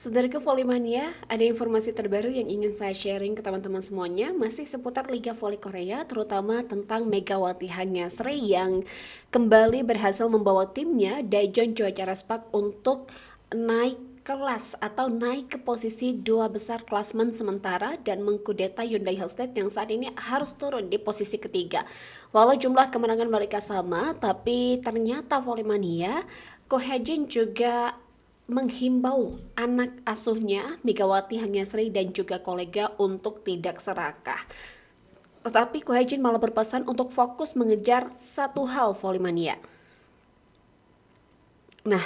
Saudaraku Volley ada informasi terbaru yang ingin saya sharing ke teman-teman semuanya, masih seputar Liga Voli Korea, terutama tentang Megawati Hanyasri yang kembali berhasil membawa timnya Daejeon Juara Spark untuk naik kelas atau naik ke posisi dua besar klasmen sementara dan mengkudeta Hyundai Hellstate yang saat ini harus turun di posisi ketiga. Walau jumlah kemenangan mereka sama, tapi ternyata Volley Ko Hejin juga menghimbau anak asuhnya Megawati Hanyasri dan juga kolega untuk tidak serakah. Tetapi Ko Hejin malah berpesan untuk fokus mengejar satu hal Volley. Nah,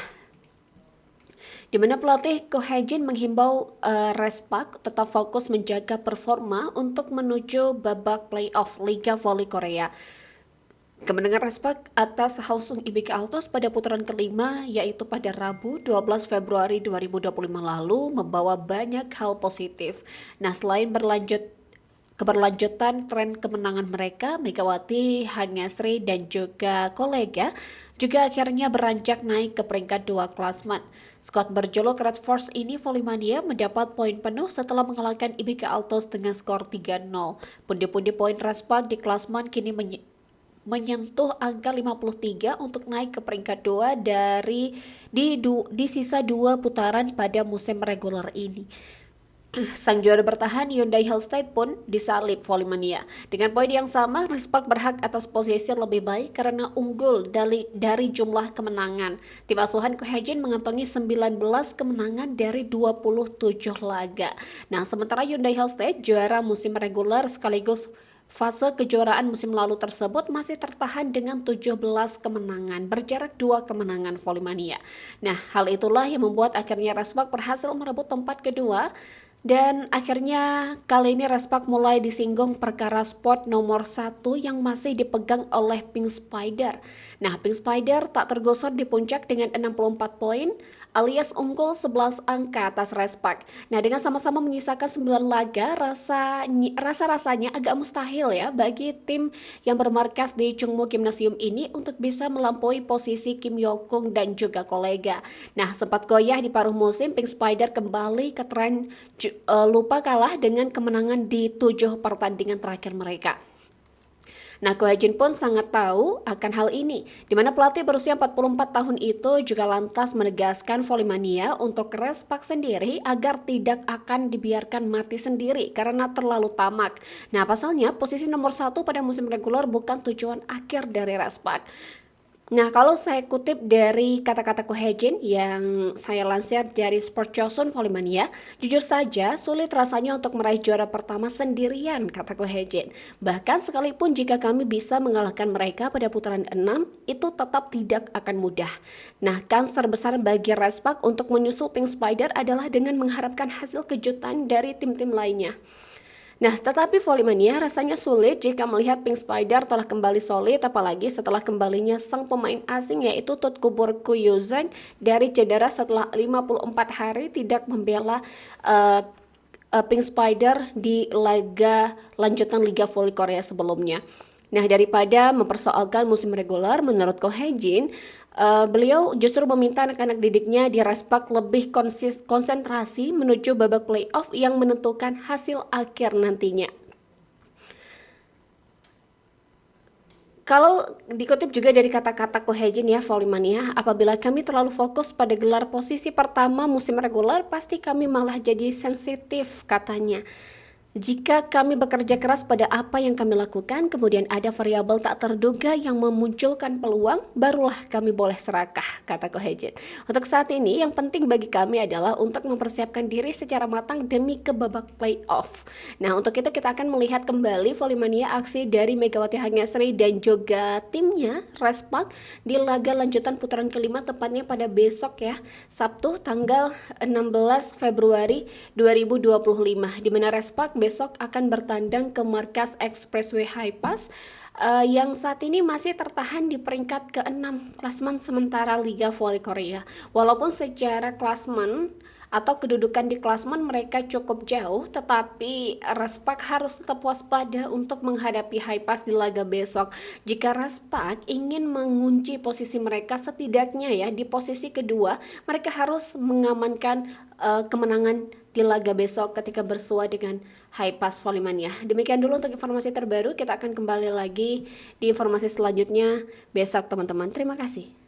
di mana pelatih Ko Hejin menghimbau Respak tetap fokus menjaga performa untuk menuju babak playoff Liga Voli Korea. Kemenangan Respak atas Hwasong IBK Altos pada putaran kelima yaitu pada Rabu 12 Februari 2025 lalu membawa banyak hal positif. Nah, selain keberlanjutan tren kemenangan mereka, Megawati Hanyasri dan juga kolega juga akhirnya beranjak naik ke peringkat 2 klasmen. Skuad berjuluk Red Force ini Volley mendapat poin penuh setelah mengalahkan IBK Altos dengan skor 3-0. Pundi-pundi poin Respak di klasmen kini menyentuh angka 53 untuk naik ke peringkat 2 di sisa 2 putaran pada musim reguler ini. Sang juara bertahan Hyundai Hellstate pun disalip Volley. Dengan poin yang sama, Respak berhak atas posisi lebih baik karena unggul dari jumlah kemenangan. Tim asuhan Ko Hejin mengantongi 19 kemenangan dari 27 laga. Nah, sementara Hyundai Hellstate juara musim reguler sekaligus fase kejuaraan musim lalu tersebut masih tertahan dengan 17 kemenangan, berjarak 2 kemenangan Volley. Nah, hal itulah yang membuat akhirnya Respak berhasil merebut tempat kedua. Dan akhirnya kali ini Respak mulai disinggung perkara spot nomor 1 yang masih dipegang oleh Pink Spider. Nah, Pink Spider tak tergusur di puncak dengan 64 poin alias unggul 11 angka atas Respak. Nah, dengan sama-sama menyisakan 9 laga, rasa-rasanya agak mustahil ya bagi tim yang bermarkas di Chungmu Gymnasium ini untuk bisa melampaui posisi Kim Yokung dan juga kolega. Nah, sempat goyah di paruh musim, Pink Spider kembali ke tren lupa kalah dengan kemenangan di 7 pertandingan terakhir mereka. Nah, Ko Hejin pun sangat tahu akan hal ini, di mana pelatih berusia 44 tahun itu juga lantas menegaskan Volley untuk Respak sendiri agar tidak akan dibiarkan mati sendiri karena terlalu tamak. Nah, pasalnya posisi nomor 1 pada musim reguler bukan tujuan akhir dari Respak. Nah, kalau saya kutip dari kata-kata Ko Hejin yang saya lansir dari Sport Johnson Volley, jujur saja sulit rasanya untuk meraih juara pertama sendirian, kata Ko Hejin. Bahkan sekalipun jika kami bisa mengalahkan mereka pada putaran 6, itu tetap tidak akan mudah. Nah, kans terbesar bagi Respak untuk menyusul Pink Spider adalah dengan mengharapkan hasil kejutan dari tim-tim lainnya. Nah, tetapi Volley rasanya sulit jika melihat Pink Spider telah kembali solid, apalagi setelah kembalinya sang pemain asing yaitu Tutgubor Kuyuzeng dari cedera setelah 54 hari tidak membela Pink Spider di laga lanjutan Liga Voli Korea sebelumnya. Nah, daripada mempersoalkan musim reguler, menurut Ko Hejin, beliau justru meminta anak-anak didiknya di Respak lebih konsentrasi menuju babak playoff yang menentukan hasil akhir nantinya. Kalau dikutip juga dari kata-kata Ko Hejin ya, Volley apabila kami terlalu fokus pada gelar posisi pertama musim reguler, pasti kami malah jadi sensitif, katanya. Jika kami bekerja keras pada apa yang kami lakukan, kemudian ada variabel tak terduga yang memunculkan peluang, barulah kami boleh serakah, kata Ko Hejin. Untuk saat ini, yang penting bagi kami adalah untuk mempersiapkan diri secara matang demi ke babak playoff. Nah, untuk itu kita akan melihat kembali Volley aksi dari Megawati Hanyasri dan juga timnya, Respak, di laga lanjutan putaran kelima tepatnya pada besok ya, Sabtu tanggal 16 Februari 2025, di mana Respak besok akan bertandang ke markas Expressway Haipas yang saat ini masih tertahan di peringkat ke-6 klasemen sementara Liga Voli Korea. Walaupun secara klasemen atau kedudukan di klasemen mereka cukup jauh, tetapi Raspak harus tetap waspada untuk menghadapi Haipas di laga besok. Jika Raspak ingin mengunci posisi mereka setidaknya ya di posisi kedua, mereka harus mengamankan kemenangan di laga besok ketika bersua dengan Haipas Volley-Mania. Demikian dulu untuk informasi terbaru, kita akan kembali lagi di informasi selanjutnya besok teman-teman. Terima kasih.